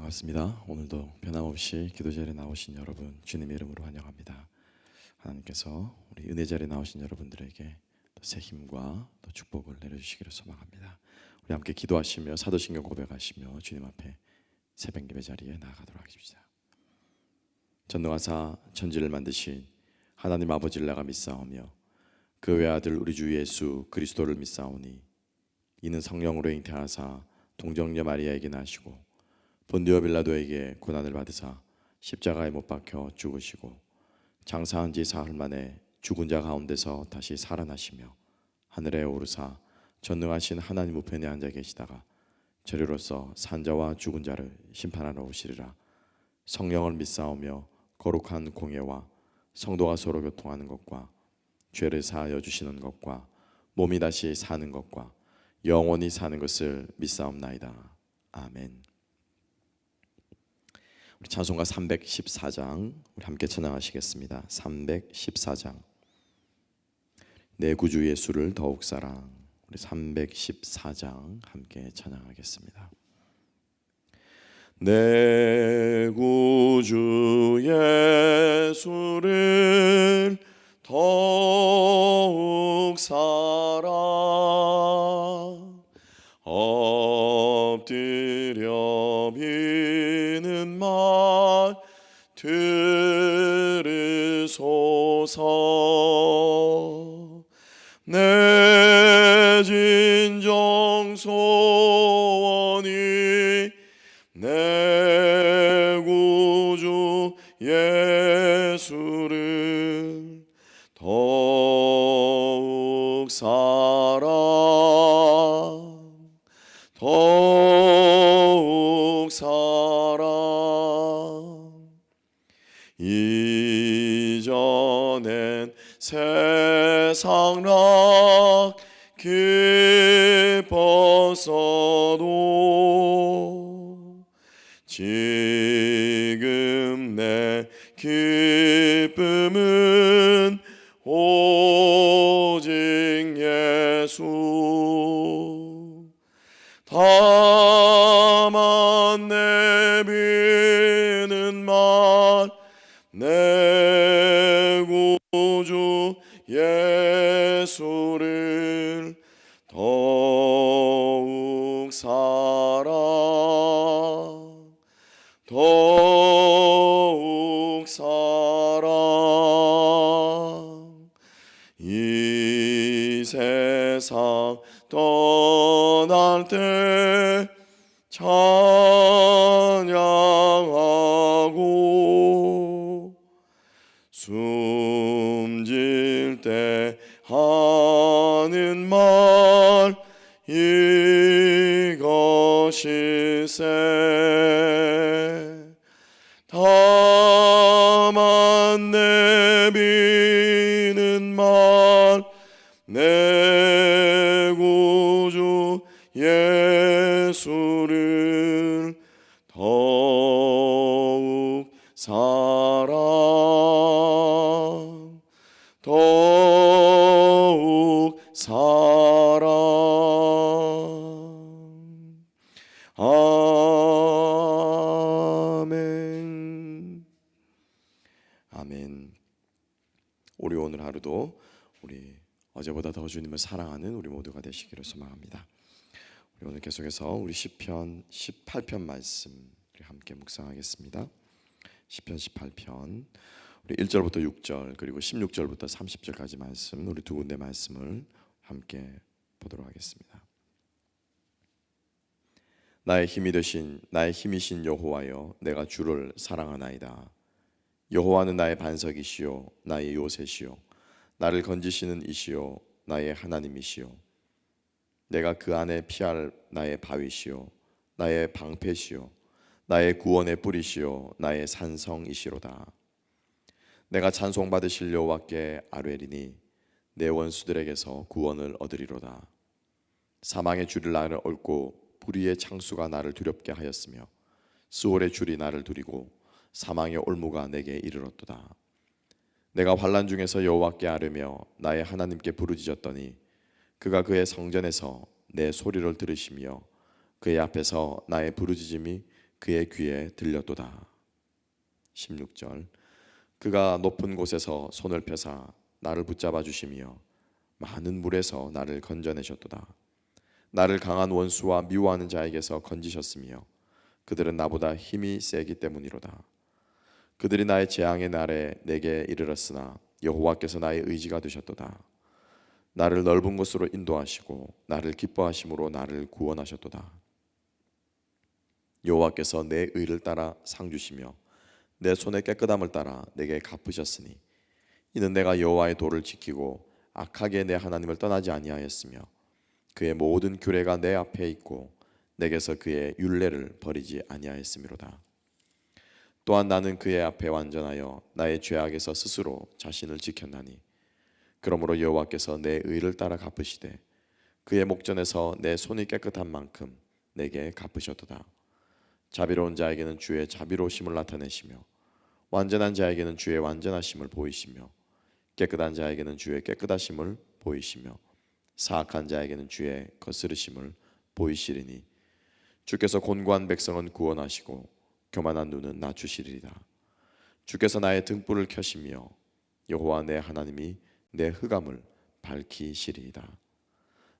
반갑습니다. 오늘도 변함없이 기도 자리에 나오신 여러분 주님의 이름으로 환영합니다. 하나님께서 우리 은혜 자리에 나오신 여러분들에게 또 새 힘과 또 축복을 내려주시기를 소망합니다. 우리 함께 기도하시며 사도신경 고백하시며 주님 앞에 새벽 예배 자리에 나아가도록 하십시다. 전능하사 천지를 만드신 하나님 아버지를 내가 믿사오며 그 외아들 우리 주 예수 그리스도를 믿사오니 이는 성령으로 잉태하사 동정녀 마리아에게 나시고 본디오 빌라도에게 고난을 받으사 십자가에 못 박혀 죽으시고 장사한 지 사흘 만에 죽은 자 가운데서 다시 살아나시며 하늘에 오르사 전능하신 하나님 우편에 앉아 계시다가 저리로서 산자와 죽은 자를 심판하러 오시리라. 성령을 믿사오며 거룩한 공예와 성도가 서로 교통하는 것과 죄를 사하여 주시는 것과 몸이 다시 사는 것과 영원히 사는 것을 믿사옵나이다. 아멘. 우리 찬송가 314장 우리 함께 찬양하시겠습니다. 314장 내 구주 예수를 더욱 사랑. 우리 314장 함께 찬양하겠습니다. 내 구주 예수를 더욱 사랑. 엎드려 비는 말 들으소서. 내 진정 소원이 내 구주 예수를 더욱 사랑. 더욱 사랑. 이전엔 세상 락 기뻤어도 지금 내 기쁨은 오직 예수. 다만 내비는 말 내 구주 예수를 더욱 사랑. 더욱 사랑. 이 세상 떠날 때 찬양하고 숨질 때 하는 말 이것일세. 다만 내비는 말 내 구주 예수를 더욱 사랑. 더욱 사랑. 아멘. 아멘. 우리 오늘 하루도 우리 어제보다 더 주님을 사랑하는 우리 모두가 되시기를 소망합니다. 우리 오늘 계속해서 우리 시편 18편 말씀 우리 함께 묵상하겠습니다. 시편 18편 우리 1절부터 6절 그리고 16절부터 30절까지 말씀 우리 두 군데 말씀을 함께 보도록 하겠습니다. 나의 힘이신 여호와여, 내가 주를 사랑하나이다. 여호와는 나의 반석이시요 나의 요새시요 나를 건지시는 이시요 나의 하나님이시요 내가 그 안에 피할 나의 바위시요 나의 방패시요 나의 구원의 뿌리시요 나의 산성이시로다. 내가 찬송받으실 여호와께 아뢰리니 내 원수들에게서 구원을 얻으리로다. 사망의 줄이 나를 얽고 불의의 창수가 나를 두렵게 하였으며 스올의 줄이 나를 두리고 사망의 올무가 내게 이르렀도다. 내가 환난 중에서 여호와께 아뢰며 나의 하나님께 부르짖었더니 그가 그의 성전에서 내 소리를 들으시며 그의 앞에서 나의 부르짖음이 그의 귀에 들렸도다. 16절 그가 높은 곳에서 손을 펴사 나를 붙잡아 주시며 많은 물에서 나를 건져내셨도다. 나를 강한 원수와 미워하는 자에게서 건지셨으며 그들은 나보다 힘이 세기 때문이로다. 그들이 나의 재앙의 날에 내게 이르렀으나 여호와께서 나의 의지가 되셨도다. 나를 넓은 곳으로 인도하시고 나를 기뻐하심으로 나를 구원하셨도다. 여호와께서 내 의를 따라 상 주시며 내 손의 깨끗함을 따라 내게 갚으셨으니 이는 내가 여호와의 도를 지키고 악하게 내 하나님을 떠나지 아니하였으며 그의 모든 규례가 내 앞에 있고 내게서 그의 율례를 버리지 아니하였음이로다. 또한 나는 그의 앞에 완전하여 나의 죄악에서 스스로 자신을 지켰나니 그러므로 여호와께서 내 의를 따라 갚으시되 그의 목전에서 내 손이 깨끗한 만큼 내게 갚으셨도다. 자비로운 자에게는 주의 자비로우심을 나타내시며 완전한 자에게는 주의 완전하심을 보이시며 깨끗한 자에게는 주의 깨끗하심을 보이시며 사악한 자에게는 주의 거스르심을 보이시리니 주께서 곤고한 백성은 구원하시고 교만한 눈은 낮추시리이다. 주께서 나의 등불을 켜시며 여호와 내 하나님이 내 흑암을 밝히시리이다.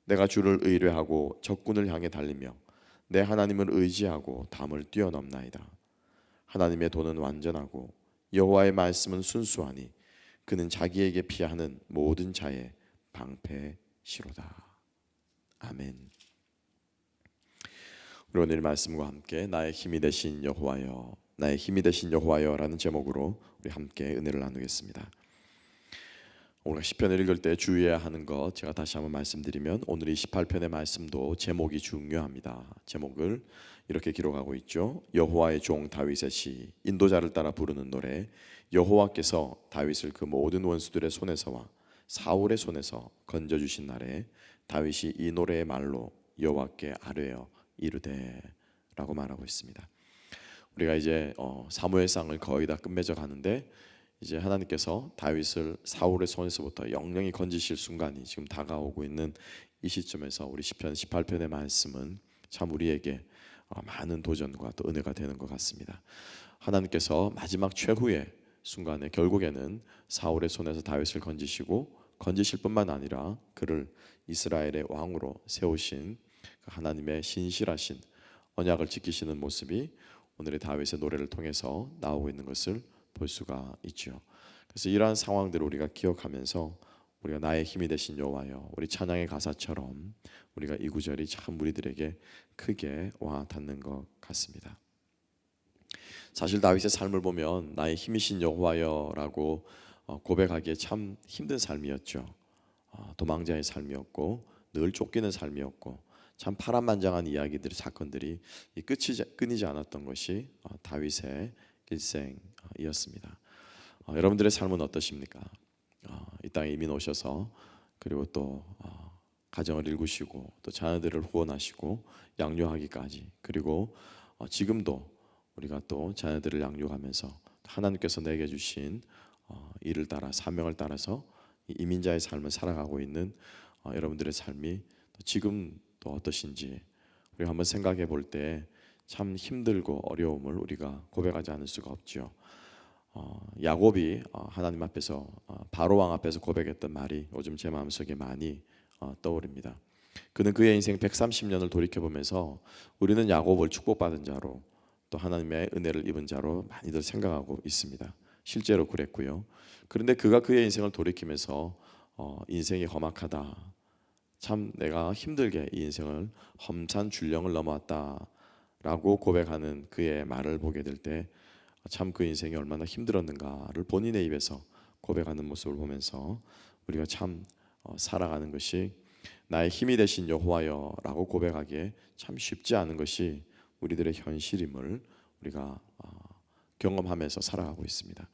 내가 주를 의뢰하고 적군을 향해 달리며 내 하나님을 의지하고 담을 뛰어넘나이다. 하나님의 도는 완전하고 여호와의 말씀은 순수하니 그는 자기에게 피하는 모든 자의 방패시로다. 아멘. 우리 오늘 말씀과 함께 나의 힘이 되신 여호와여, 나의 힘이 되신 여호와여라는 제목으로 우리 함께 은혜를 나누겠습니다. 오늘 시편을 읽을 때 주의해야 하는 것 제가 다시 한번 말씀드리면 오늘 28편의 말씀도 제목이 중요합니다. 제목을 이렇게 기록하고 있죠. 여호와의 종 다윗의 시, 인도자를 따라 부르는 노래. 여호와께서 다윗을 그 모든 원수들의 손에서와 사울의 손에서 건져주신 날에 다윗이 이 노래의 말로 여호와께 아뢰어 이르되 라고 말하고 있습니다. 우리가 이제 사무엘상을 거의 다 끝맺어 가는데 이제 하나님께서 다윗을 사울의 손에서부터 영영히 건지실 순간이 지금 다가오고 있는 이 시점에서 우리 시편 18편의 말씀은 참 우리에게 많은 도전과 또 은혜가 되는 것 같습니다. 하나님께서 마지막 최후의 순간에 결국에는 사울의 손에서 다윗을 건지실 뿐만 아니라 그를 이스라엘의 왕으로 세우신 하나님의 신실하신 언약을 지키시는 모습이 오늘의 다윗의 노래를 통해서 나오고 있는 것을 볼 수가 있죠. 그래서 이러한 상황들을 우리가 기억하면서 우리가 나의 힘이 되신 여호와여, 우리 찬양의 가사처럼 우리가 이 구절이 참 우리들에게 크게 와 닿는 것 같습니다. 사실 다윗의 삶을 보면 나의 힘이신 여호와여라고 고백하기에 참 힘든 삶이었죠. 도망자의 삶이었고 늘 쫓기는 삶이었고 참 파란만장한 이야기들, 사건들이 끊이지 않았던 것이 다윗의 일생이었습니다. 여러분들의 삶은 어떠십니까? 이 땅에 이민 오셔서 그리고 또 가정을 일구시고 또 자녀들을 후원하시고 양육하기까지, 그리고 지금도 우리가 또 자녀들을 양육하면서 하나님께서 내게 주신 일을 따라 사명을 따라서 이민자의 삶을 살아가고 있는 여러분들의 삶이 지금 또 어떠신지 우리가 한번 생각해 볼 때 참 힘들고 어려움을 우리가 고백하지 않을 수가 없죠. 야곱이 하나님 앞에서 바로 왕 앞에서 고백했던 말이 요즘 제 마음속에 많이 떠오릅니다. 그는 그의 인생 130년을 돌이켜보면서 우리는 야곱을 축복받은 자로 또 하나님의 은혜를 입은 자로 많이들 생각하고 있습니다. 실제로 그랬고요. 그런데 그가 그의 인생을 돌이키면서 인생이 험악하다, 참 내가 힘들게 이 인생을 험산 줄령을 넘어왔다 라고 고백하는 그의 말을 보게 될 때 참 그 인생이 얼마나 힘들었는가를 본인의 입에서 고백하는 모습을 보면서 우리가 참 살아가는 것이 나의 힘이 되신 여호와여 라고 고백하기에 참 쉽지 않은 것이 우리들의 현실임을 우리가 경험하면서 살아가고 있습니다.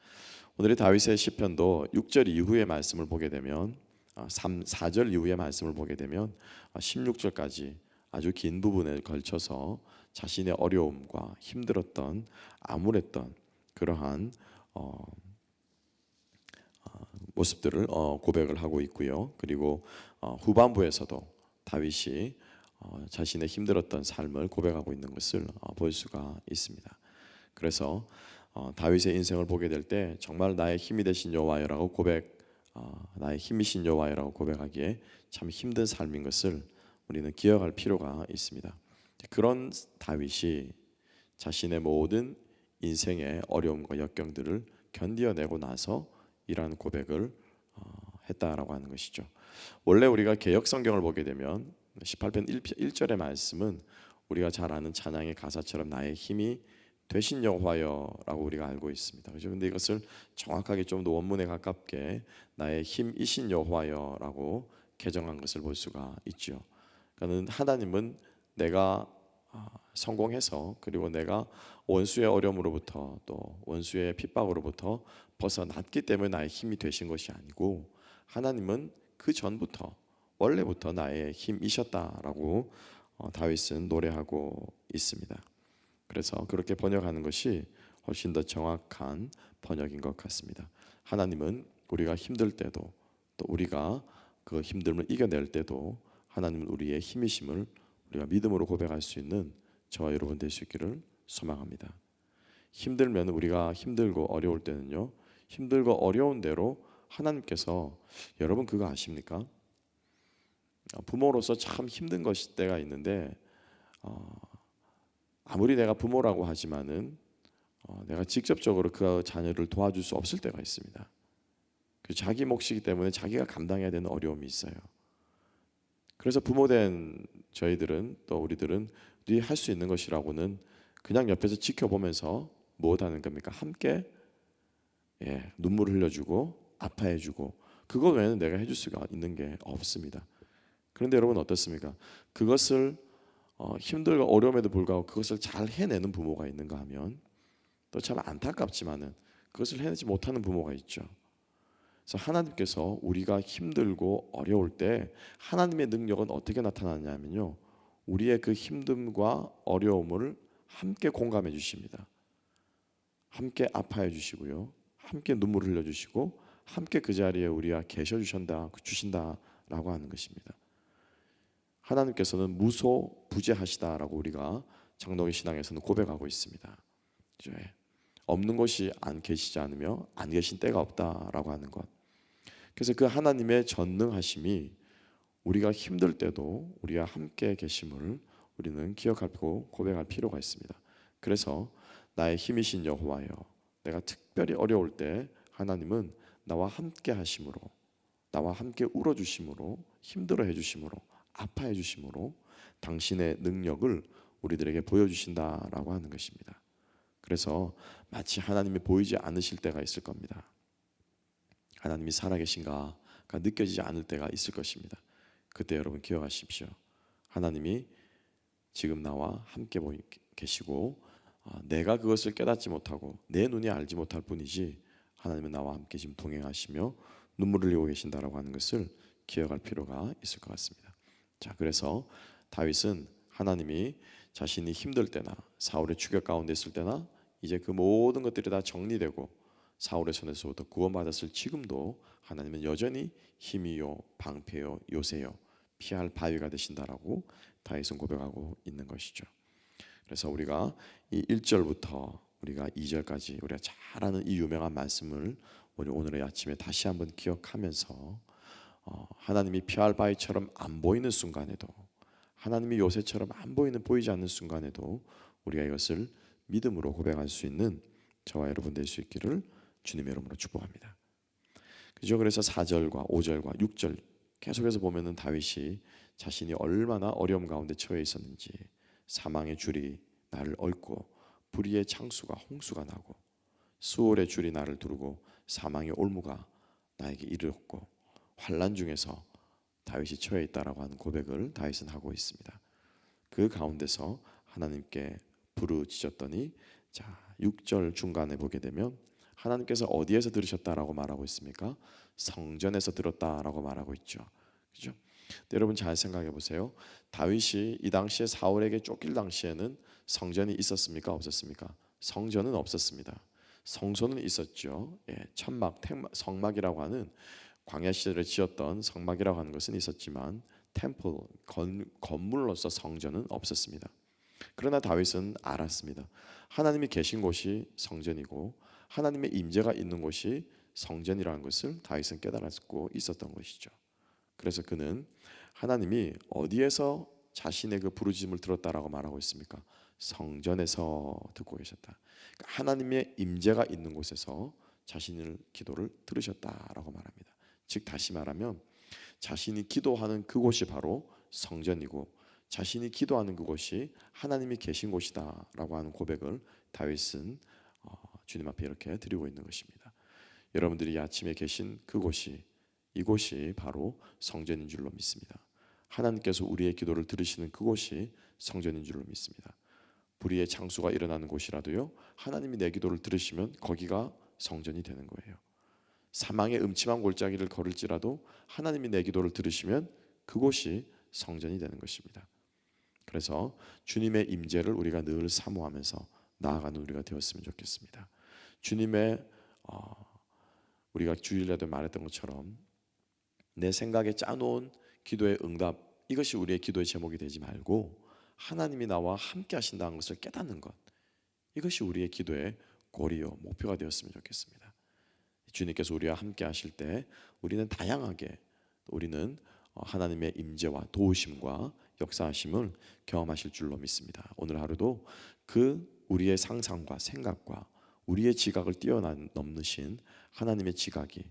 오늘의 다윗의 시편도 6절 이후의 말씀을 보게 되면 4절 이후의 말씀을 보게 되면 16절까지 아주 긴 부분에 걸쳐서 자신의 어려움과 힘들었던 암울했던 그러한 모습들을 고백을 하고 있고요. 그리고 후반부에서도 다윗이 자신의 힘들었던 삶을 고백하고 있는 것을 볼 수가 있습니다. 그래서 다윗의 인생을 보게 될 때 정말 나의 힘이 되신 여호와여라고 나의 힘이신 여호와여라고 고백하기에 참 힘든 삶인 것을 우리는 기억할 필요가 있습니다. 그런 다윗이 자신의 모든 인생의 어려움과 역경들을 견디어내고 나서 이러한 고백을 했다라고 하는 것이죠. 원래 우리가 개역 성경을 보게 되면 18편 1절의 말씀은 우리가 잘 아는 찬양의 가사처럼 나의 힘이 되신 여호와여라고 우리가 알고 있습니다. 그렇죠? 근데 이것을 정확하게 좀 더 원문에 가깝게 나의 힘이신 여호와여라고 개정한 것을 볼 수가 있죠. 그러니까 하나님은 내가 성공해서 그리고 내가 원수의 어려움으로부터 또 원수의 핍박으로부터 벗어났기 때문에 나의 힘이 되신 것이 아니고 하나님은 그 전부터 원래부터 나의 힘이셨다라고 다윗은 노래하고 있습니다. 그래서 그렇게 번역하는 것이 훨씬 더 정확한 번역인 것 같습니다. 하나님은 우리가 힘들 때도 또 우리가 그 힘듦을 이겨낼 때도 하나님은 우리의 힘이심을 우리가 믿음으로 고백할 수 있는 저와 여러분 될 수 있기를 소망합니다. 힘들면 우리가 힘들고 어려울 때는요, 힘들고 어려운 대로 하나님께서 여러분 그거 아십니까? 부모로서 참 힘든 것일 때가 있는데 아무리 내가 부모라고 하지만은 내가 직접적으로 그 자녀를 도와줄 수 없을 때가 있습니다. 자기 몫이기 때문에 자기가 감당해야 되는 어려움이 있어요. 그래서 부모된 저희들은 또 우리들은 우리 할 수 있는 것이라고는 그냥 옆에서 지켜보면서 무엇 하는 겁니까? 함께 눈물을 흘려주고 아파해주고 그거 외에는 내가 해줄 수가 있는 게 없습니다. 그런데 여러분 어떻습니까? 그것을 힘들고 어려움에도 불구하고 그것을 잘 해내는 부모가 있는가 하면 또 참 안타깝지만은 그것을 해내지 못하는 부모가 있죠. 그래서 하나님께서 우리가 힘들고 어려울 때 하나님의 능력은 어떻게 나타나냐면요, 우리의 그 힘듦과 어려움을 함께 공감해 주십니다. 함께 아파해 주시고요, 함께 눈물을 흘려 주시고 함께 그 자리에 우리가 계셔 주신다라고 하는 것입니다. 하나님께서는 무소부재하시다라고 우리가 장로의 신앙에서는 고백하고 있습니다. 없는 것이 안 계시지 않으며 안 계신 때가 없다라고 하는 것. 그래서 그 하나님의 전능하심이 우리가 힘들 때도 우리와 함께 계심을 우리는 기억하고 고백할 필요가 있습니다. 그래서 나의 힘이신 여호와여, 내가 특별히 어려울 때 하나님은 나와 함께 하심으로, 나와 함께 울어주심으로, 힘들어해 주심으로, 아파해 주심으로 당신의 능력을 우리들에게 보여주신다라고 하는 것입니다. 그래서 마치 하나님이 보이지 않으실 때가 있을 겁니다. 하나님이 살아계신가가 느껴지지 않을 때가 있을 것입니다. 그때 여러분 기억하십시오. 하나님이 지금 나와 함께 계시고 내가 그것을 깨닫지 못하고 내 눈이 알지 못할 뿐이지 하나님은 나와 함께 지금 동행하시며 눈물을 흘리고 계신다라고 하는 것을 기억할 필요가 있을 것 같습니다. 자, 그래서 다윗은 하나님이 자신이 힘들 때나 사울의 추격 가운데 있을 때나 이제 그 모든 것들이 다 정리되고 사울의 손에서부터 구원받았을 지금도 하나님은 여전히 힘이요 방패요 요새요 피할 바위가 되신다라고 다윗은 고백하고 있는 것이죠. 그래서 우리가 이 1절부터 우리가 2절까지 우리가 잘 아는 이 유명한 말씀을 우리 오늘의 아침에 다시 한번 기억하면서 하나님이 피할 바위처럼 안 보이는 순간에도 하나님이 요새처럼 안 보이지 않는 순간에도 우리가 이것을 믿음으로 고백할 수 있는 저와 여러분 될 수 있기를 주님의 이름으로 축복합니다. 그죠? 그래서 4절과 5절과 6절 계속해서 보면은 다윗이 자신이 얼마나 어려움 가운데 처해 있었는지, 사망의 줄이 나를 얽고 불의의 창수가 홍수가 나고 수월의 줄이 나를 두르고 사망의 올무가 나에게 이르렀고 환난 중에서 다윗이 처해 있다라고 하는 고백을 다윗은 하고 있습니다. 그 가운데서 하나님께 부르짖었더니, 자 6절 중간에 보게 되면 하나님께서 어디에서 들으셨다라고 말하고 있습니까? 성전에서 들었다라고 말하고 있죠. 그죠? 여러분 잘 생각해 보세요. 다윗이 이 당시에 사울에게 쫓길 당시에는 성전이 있었습니까? 없었습니까? 성전은 없었습니다. 성소는 있었죠. 천막, 성막이라고 하는 광야 시절에 지었던 성막이라고 하는 것은 있었지만 템플 건물로서 성전은 없었습니다. 그러나 다윗은 알았습니다. 하나님이 계신 곳이 성전이고 하나님의 임재가 있는 곳이 성전이라는 것을 다윗은 깨달았고 있었던 것이죠. 그래서 그는 하나님이 어디에서 자신의 그 부르짖음을 들었다라고 말하고 있습니까? 성전에서 듣고 계셨다. 그러니까 하나님의 임재가 있는 곳에서 자신의 기도를 들으셨다라고 말합니다. 즉 다시 말하면 자신이 기도하는 그곳이 바로 성전이고 자신이 기도하는 그곳이 하나님이 계신 곳이다라고 하는 고백을 다윗은 주님 앞에 이렇게 드리고 있는 것입니다. 여러분들이 아침에 계신 그곳이 이곳이 바로 성전인 줄로 믿습니다. 하나님께서 우리의 기도를 들으시는 그곳이 성전인 줄로 믿습니다. 불의의 창수가 일어나는 곳이라도요, 하나님이 내 기도를 들으시면 거기가 성전이 되는 거예요. 사망의 음침한 골짜기를 걸을지라도 하나님이 내 기도를 들으시면 그곳이 성전이 되는 것입니다. 그래서 주님의 임재를 우리가 늘 사모하면서 나아가는 우리가 되었으면 좋겠습니다. 주님의 우리가 주일날도 말했던 것처럼 내 생각에 짜놓은 기도의 응답, 이것이 우리의 기도의 제목이 되지 말고 하나님이 나와 함께 하신다는 것을 깨닫는 것, 이것이 우리의 기도의 고리요 목표가 되었으면 좋겠습니다. 주님께서 우리와 함께 하실 때 우리는 다양하게 우리는 하나님의 임재와 도우심과 역사하심을 경험하실 줄로 믿습니다. 오늘 하루도 그 우리의 상상과 생각과 우리의 지각을 뛰어넘으신 하나님의 지각이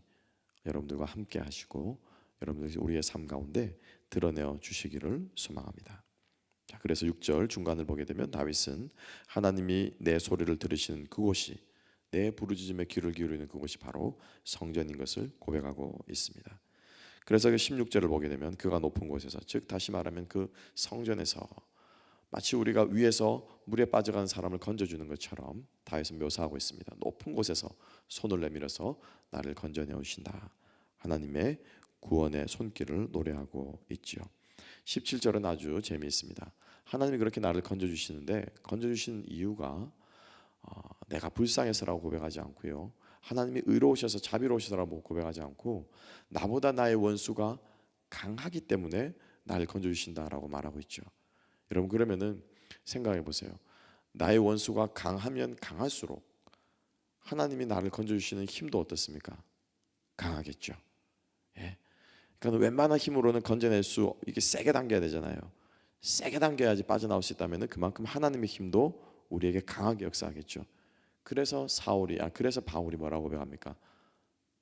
여러분들과 함께 하시고 여러분들이 우리의 삶 가운데 드러내어 주시기를 소망합니다. 자, 그래서 6절 중간을 보게 되면 다윗은 하나님이 내 소리를 들으시는 그곳이 내 부르짖음에 귀를 기울이는 그곳이 바로 성전인 것을 고백하고 있습니다. 그래서 그 16절을 보게 되면 그가 높은 곳에서, 즉 다시 말하면 그 성전에서 마치 우리가 위에서 물에 빠져간 사람을 건져주는 것처럼 다윗은 묘사하고 있습니다. 높은 곳에서 손을 내밀어서 나를 건져내 오신다. 하나님의 구원의 손길을 노래하고 있지요. 17절은 아주 재미있습니다. 하나님이 그렇게 나를 건져주시는데 건져주시는 이유가 내가 불쌍해서라고 고백하지 않고요, 하나님이 의로우셔서 자비로우시더라고 고백하지 않고 나보다 나의 원수가 강하기 때문에 나를 건져주신다라고 말하고 있죠. 여러분, 그러면은 생각해 보세요. 나의 원수가 강하면 강할수록 하나님이 나를 건져주시는 힘도 어떻습니까? 강하겠죠. 예. 그러니까 웬만한 힘으로는 건져낼 수, 이게 세게 당겨야 되잖아요. 세게 당겨야지 빠져나올 수 있다면 그만큼 하나님의 힘도 우리에게 강하게 역사하겠죠. 그래서 그래서 바울이 뭐라고 고백합니까?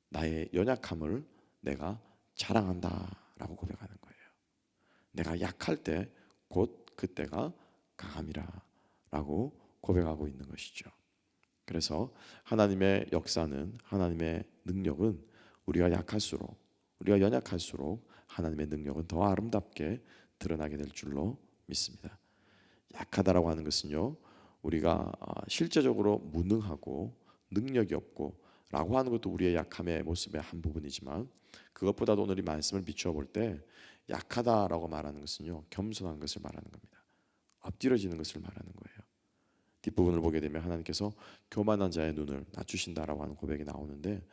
나의 연약함을 내가 자랑한다라고 고백하는 거예요. 내가 약할 때 곧 그때가 강함이라라고 고백하고 있는 것이죠. 그래서 하나님의 역사는, 하나님의 능력은 우리가 약할수록, 우리가 연약할수록 하나님의 능력은 더 아름답게 드러나게 될 줄로 믿습니다. 약하다라고 하는 것은요, 우리가 실제적으로 무능하고 능력이 없고 라고 하는 것도 우리의 약함의 모습의 한 부분이지만, 그것보다도 오늘 이 말씀을 비추어 볼 때 약하다라고 말하는 것은요, 겸손한 것을 말하는 겁니다. 엎드려지는 것을 말하는 거예요. 뒷부분을 보게 되면 하나님께서 교만한 자의 눈을 낮추신다라고 하는 고백이 나오는데,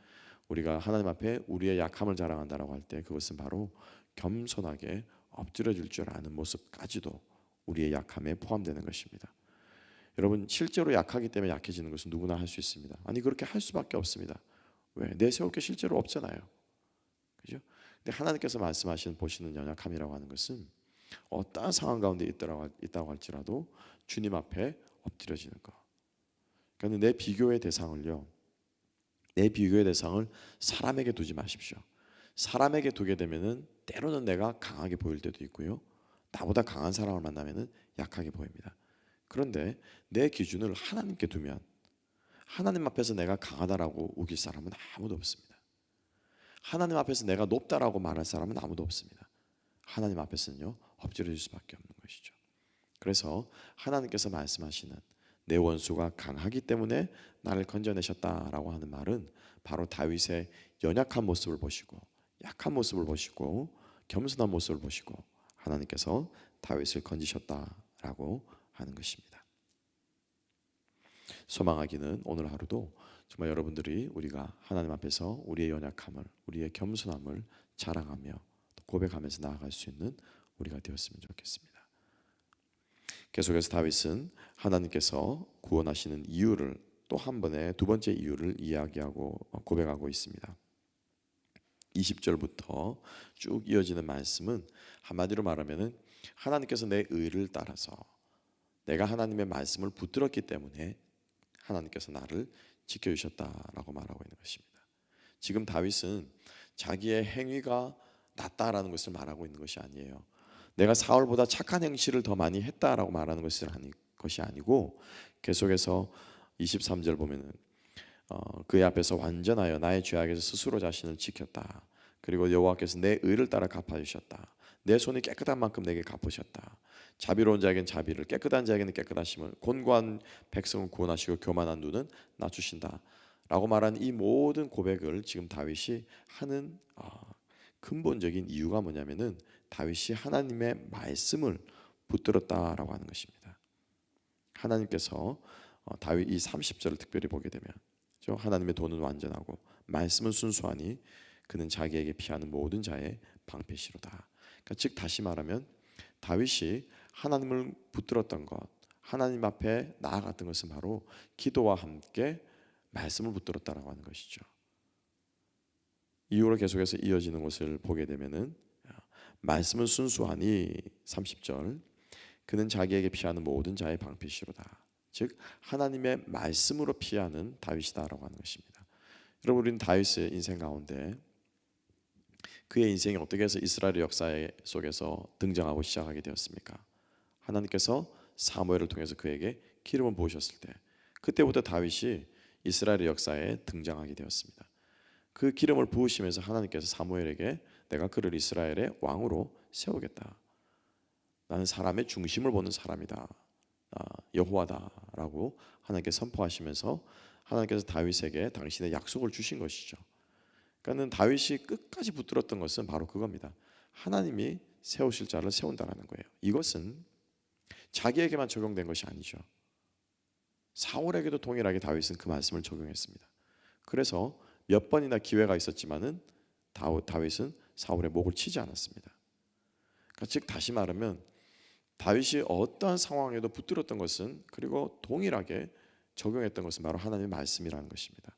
우리가 하나님 앞에 우리의 약함을 자랑한다라고 할 때 그것은 바로 겸손하게 엎드려질 줄 아는 모습까지도 우리의 약함에 포함되는 것입니다. 여러분, 실제로 약하기 때문에 약해지는 것은 누구나 할 수 있습니다. 아니, 그렇게 할 수밖에 없습니다. 왜? 내세울 게 실제로 없잖아요. 그죠? 근데 하나님께서 말씀하시는, 보시는 연약함이라고 하는 것은 어떠한 상황 가운데 있다고 할지라도 주님 앞에 엎드려지는 것. 그러니까 내 비교의 대상을요, 내 비교의 대상을 사람에게 두지 마십시오. 사람에게 두게 되면은 때로는 내가 강하게 보일 때도 있고요, 나보다 강한 사람을 만나면은 약하게 보입니다. 그런데 내 기준을 하나님께 두면 하나님 앞에서 내가 강하다라고 우길 사람은 아무도 없습니다. 하나님 앞에서 내가 높다라고 말할 사람은 아무도 없습니다. 하나님 앞에서는요, 엎드려질 수밖에 없는 것이죠. 그래서 하나님께서 말씀하시는 내 원수가 강하기 때문에 나를 건져내셨다라고 하는 말은 바로 다윗의 연약한 모습을 보시고, 약한 모습을 보시고, 겸손한 모습을 보시고 하나님께서 다윗을 건지셨다라고 하는 것입니다. 소망하기는 오늘 하루도 정말 여러분들이 우리가 하나님 앞에서 우리의 연약함을, 우리의 겸손함을 자랑하며 고백하면서 나아갈 수 있는 우리가 되었으면 좋겠습니다. 계속해서 다윗은 하나님께서 구원하시는 이유를 또 한 번에 두 번째 이유를 이야기하고 고백하고 있습니다. 20절부터 쭉 이어지는 말씀은 한마디로 말하면은 하나님께서 내 의를 따라서 내가 하나님의 말씀을 붙들었기 때문에 하나님께서 나를 지켜주셨다라고 말하고 있는 것입니다. 지금 다윗은 자기의 행위가 낫다라는 것을 말하고 있는 것이 아니에요. 내가 사울보다 착한 행실을 더 많이 했다라고 말하는 것이 아니고 계속해서 23절 보면은 그의 앞에서 완전하여 나의 죄악에서 스스로 자신을 지켰다. 그리고 여호와께서 내 의를 따라 갚아주셨다. 내 손이 깨끗한 만큼 내게 갚으셨다. 자비로운 자에게는 자비를, 깨끗한 자에게는 깨끗하심을, 곤고한 백성은 구원하시고 교만한 눈은 낮추신다 라고 말한 이 모든 고백을 지금 다윗이 하는 근본적인 이유가 뭐냐면은 다윗이 하나님의 말씀을 붙들었다라고 하는 것입니다. 하나님께서 다윗 이 30절을 특별히 보게 되면 하나님의 도는 완전하고 말씀은 순수하니 그는 자기에게 피하는 모든 자의 방패시로다. 그러니까 즉 다시 말하면 다윗이 하나님을 붙들었던 것, 하나님 앞에 나아갔던 것은 바로 기도와 함께 말씀을 붙들었다라고 하는 것이죠. 이후로 계속해서 이어지는 것을 보게 되면은 말씀은 순수하니 30절 그는 자기에게 피하는 모든 자의 방패시로다. 즉 하나님의 말씀으로 피하는 다윗이다라고 하는 것입니다. 여러분 우리는 다윗의 인생 가운데 그의 인생이 어떻게 해서 이스라엘 역사 속에서 등장하고 시작하게 되었습니까? 하나님께서 사무엘을 통해서 그에게 기름을 부으셨을 때 그때부터 다윗이 이스라엘 역사에 등장하게 되었습니다. 그 기름을 부으시면서 하나님께서 사무엘에게 내가 그를 이스라엘의 왕으로 세우겠다. 나는 사람의 중심을 보는 사람이다. 여호와다라고 하나님께 선포하시면서 하나님께서 다윗에게 당신의 약속을 주신 것이죠. 그러니까는 다윗이 끝까지 붙들었던 것은 바로 그겁니다. 하나님이 세우실 자를 세운다라는 거예요. 이것은 자기에게만 적용된 것이 아니죠. 사울에게도 동일하게 다윗은 그 말씀을 적용했습니다. 그래서 몇 번이나 기회가 있었지만은 다윗은 사울의 목을 치지 않았습니다. 그러니까 즉 다시 말하면 다윗이 어떠한 상황에도 붙들었던 것은 그리고 동일하게 적용했던 것은 바로 하나님의 말씀이라는 것입니다.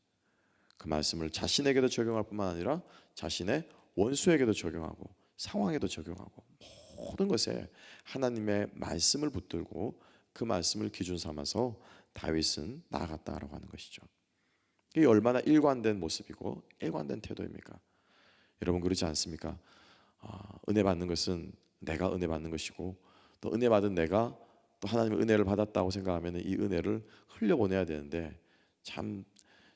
그 말씀을 자신에게도 적용할 뿐만 아니라 자신의 원수에게도 적용하고 상황에도 적용하고 모든 것에 하나님의 말씀을 붙들고 그 말씀을 기준 삼아서 다윗은 나아갔다라고 하는 것이죠. 이게 얼마나 일관된 모습이고 일관된 태도입니까? 여러분 그렇지 않습니까? 은혜 받는 것은 내가 은혜 받는 것이고 또 은혜 받은 내가 또 하나님의 은혜를 받았다고 생각하면 이 은혜를 흘려보내야 되는데 참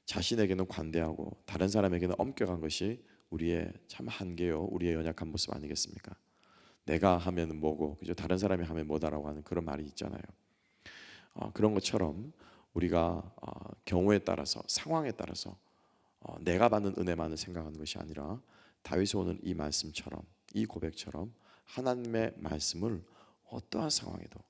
자신에게는 관대하고 다른 사람에게는 엄격한 것이 우리의 참 한계요, 우리의 연약한 모습 아니겠습니까? 내가 하면 뭐고 그죠? 다른 사람이 하면 뭐다라고 하는 그런 말이 있잖아요. 그런 것처럼 우리가 경우에 따라서 상황에 따라서 내가 받는 은혜만을 생각하는 것이 아니라 다윗이 오늘 이 말씀처럼 이 고백처럼 하나님의 말씀을 어떠한 상황에도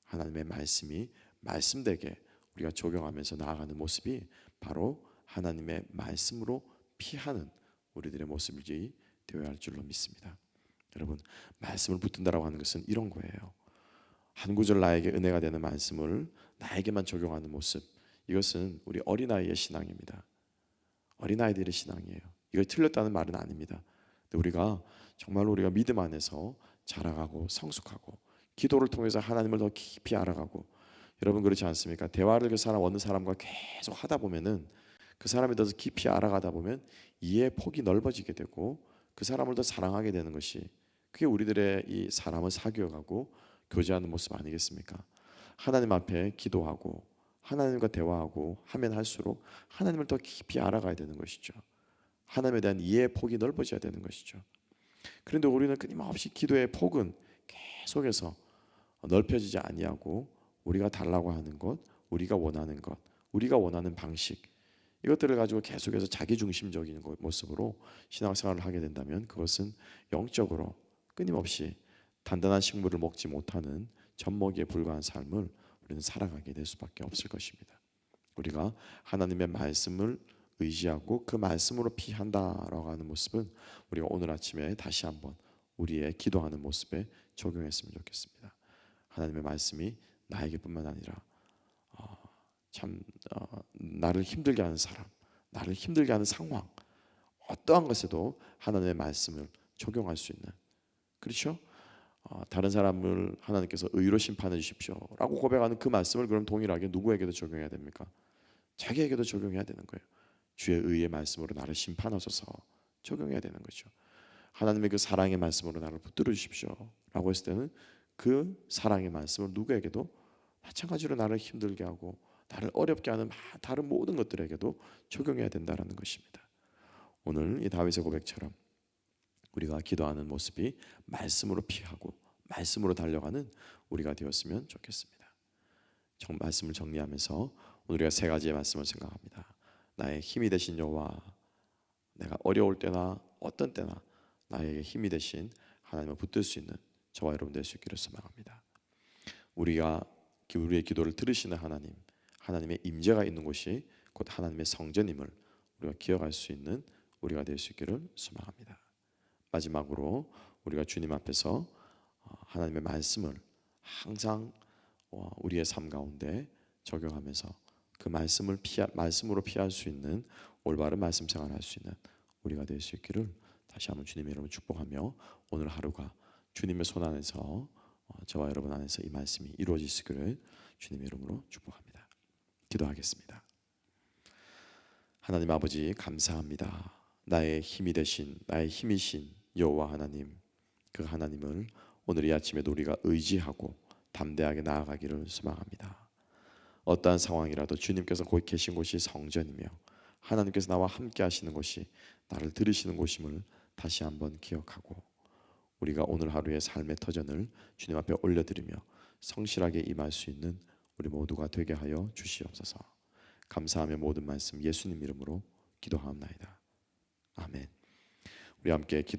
하나님의 말씀이 말씀되게 우리가 적용하면서 나아가는 모습이 바로 하나님의 말씀으로 피하는 우리들의 모습이지 되어야 할 줄로 믿습니다. 여러분 말씀을 붙든다라고 하는 것은 이런 거예요. 한 구절 나에게 은혜가 되는 말씀을 나에게만 적용하는 모습, 이것은 우리 어린아이의 신앙입니다. 어린아이들의 신앙이에요. 이거 틀렸다는 말은 아닙니다. 근데 우리가 믿음 안에서 자라가고 성숙하고 기도를 통해서 하나님을 더 깊이 알아가고, 여러분 그렇지 않습니까? 대화를 어느 사람과 계속 하다 보면은 그 사람에 대해서 깊이 알아가다 보면 이해의 폭이 넓어지게 되고 그 사람을 더 사랑하게 되는 것이, 그게 우리들의 이 사람을 사귀어가고 교제하는 모습 아니겠습니까? 하나님 앞에 기도하고 하나님과 대화하고 하면 할수록 하나님을 더 깊이 알아가야 되는 것이죠. 하나님에 대한 이해의 폭이 넓어져야 되는 것이죠. 그런데 우리는 끊임없이 기도의 폭은 계속해서 넓혀지지 아니하고 우리가 달라고 하는 것, 우리가 원하는 것, 우리가 원하는 방식, 이것들을 가지고 계속해서 자기중심적인 모습으로 신앙생활을 하게 된다면 그것은 영적으로 끊임없이 단단한 식물을 먹지 못하는 젖먹이에 불과한 삶을 우리는 살아가게 될 수밖에 없을 것입니다. 우리가 하나님의 말씀을 의지하고 그 말씀으로 피한다라고 하는 모습은 우리가 오늘 아침에 다시 한번 우리의 기도하는 모습에 적용했으면 좋겠습니다. 하나님의 말씀이 나에게뿐만 아니라 나를 힘들게 하는 사람, 나를 힘들게 하는 상황, 어떠한 것에도 하나님의 말씀을 적용할 수 있는, 그렇죠? 다른 사람을 하나님께서 의로 심판해 주십시오라고 고백하는 그 말씀을 그럼 동일하게 누구에게도 적용해야 됩니까? 자기에게도 적용해야 되는 거예요. 주의 의의 말씀으로 나를 심판하소서 적용해야 되는 거죠. 하나님의 그 사랑의 말씀으로 나를 붙들어 주십시오라고 했을 때는 그 사랑의 말씀을 누구에게도 마찬가지로 나를 힘들게 하고 나를 어렵게 하는 다른 모든 것들에게도 적용해야 된다는 것입니다. 오늘 이 다윗의 고백처럼 우리가 기도하는 모습이 말씀으로 피하고 말씀으로 달려가는 우리가 되었으면 좋겠습니다. 말씀을 정리하면서 오늘 우리가 세 가지의 말씀을 생각합니다. 나의 힘이 되신 여호와, 내가 어려울 때나 어떤 때나 나에게 힘이 되신 하나님을 붙들 수 있는 저와 여러분 될 수 있기를 소망합니다. 우리의 기도를 들으시는 하나님, 하나님의 임재가 있는 곳이 곧 하나님의 성전임을 우리가 기억할 수 있는 우리가 될 수 있기를 소망합니다. 마지막으로 우리가 주님 앞에서 하나님의 말씀을 항상 우리의 삶 가운데 적용하면서 그 말씀으로 피할 수 있는 올바른 말씀 생활을 할 수 있는 우리가 될 수 있기를 다시 한번 주님의 이름으로 축복하며 오늘 하루가 주님의 손 안에서 저와 여러분 안에서 이 말씀이 이루어지시기를 주님의 이름으로 축복합니다. 기도하겠습니다. 하나님 아버지 감사합니다. 나의 힘이 되신, 나의 힘이신 여호와 하나님, 그 하나님을 오늘 이 아침에도 우리가 의지하고 담대하게 나아가기를 소망합니다. 어떠한 상황이라도 주님께서 거기 계신 곳이 성전이며 하나님께서 나와 함께 하시는 곳이 나를 들으시는 곳임을 다시 한번 기억하고 우리가 오늘 하루의 삶의 터전을 주님 앞에 올려드리며 성실하게 임할 수 있는 우리 모두가 되게 하여 주시옵소서. 감사하며 모든 말씀 예수님 이름으로 기도하옵나이다. 아멘. 우리 함께 기도하시겠습니다.